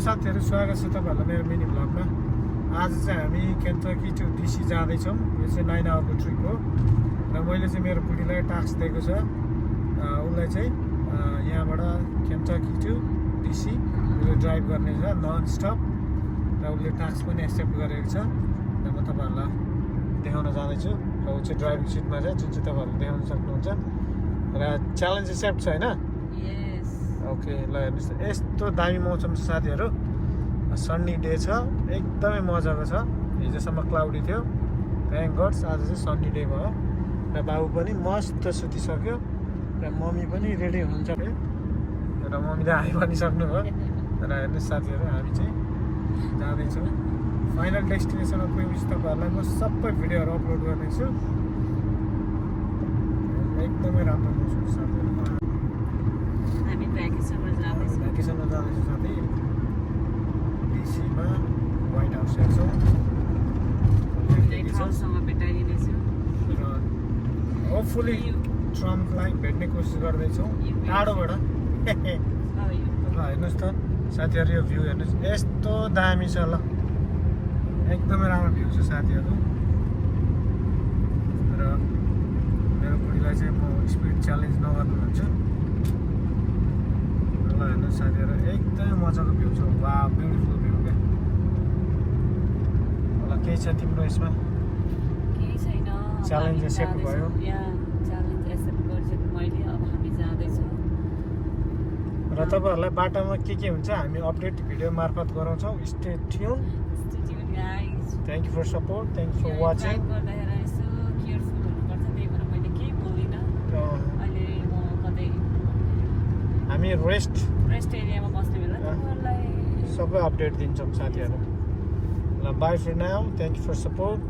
साथीहरू स्वागत छ तपाईँहरूलाई मेरो मिनी भ्लगमा। आज चाहिँ हामी केन्टकी टु डिसी जाँदैछौँ। यो चाहिँ 9 आवरको ट्रिप हो र मैले चाहिँ मेरो बुढीलाई टास्क दिएको छ। उसलाई चाहिँ यहाँबाट केन्टकी टु डिसी उसले ड्राइभ गर्ने छ नन स्टप र उसले टास्क पनि एक्सेप्ट गरेको छ र म तपाईँहरूलाई देखाउन जाँदैछु। र ऊ चाहिँ ड्राइभिङ सिटमा छ जुन चाहिँ तपाईँहरूले देखाउन सक्नुहुन्छ र च्यालेन्ज एक्सेप्ट छ होइन? ओके ल हेर्नुहोस् यस्तो दामी मौसम छ साथीहरू। सन्नी डे छ, एकदमै मजाको छ। हिजोसम्म क्लाउडी थियो, थ्याङ्क गड्स आज चाहिँ सन्नी डे भयो र बाबु पनि मस्त सुतिसक्यो र मम्मी पनि रेडी हुनुहुन्छ र मम्मीले आइ पनि सक्नुभयो। र हेर्नुहोस् साथीहरू हामी चाहिँ जाँदैछौँ फाइनल डेस्टिनेसनमा पुगेपछि तपाईँहरूलाई म सबै भिडियोहरू अपलोड गर्नेछु। एकदमै राम्रो मौसम छ साथीहरू। भ्याकेसनमा जाँदैछु साथी। डिसीमा व्हाइट हाउस हेर्छौँ र होपफुली ट्रम्पलाई भेट्ने कोसिस गर्दैछौँ टाढोबाट। ल हेर्नुहोस् त साथीहरू यो भ्यू हेर्नुहोस् यस्तो दामी छ। ल एकदमै राम्रो भ्यू छ साथीहरू। र मेरो बुढीलाई चाहिँ म स्पिड च्यालेन्ज नगर्नु भन्छु। ल हेर्नुहोस् साथीहरू एकदमै मजाको भ्यू छ। वा ब्युटिफुल भ्यू क्या। ल केही छ तिम्रो यसमा? केही छैन, च्यालेन्ज एक्सेप्ट भयो। च्यालेन्ज एक्सेप्ट गरिसकेँ मैले। अब हामी जाँदैछौँ र तपाईँहरूलाई बाटोमा के हुन्छ हामी अपडेट भिडियो मार्फत गराउँछौँ। Stay tune. Thank you for support, thank you for watching. गर्दाखेरि यसो केयरफुल हुनुपर्छ, त्यही भएर मैले केही बोल्दिनँ। अहिले म कतै हामी रेस्ट एरियामा बस्ने बेला तपाईँहरूलाई सबै अपडेट दिन्छौँ साथीहरू। ल bye for now, thank you for support.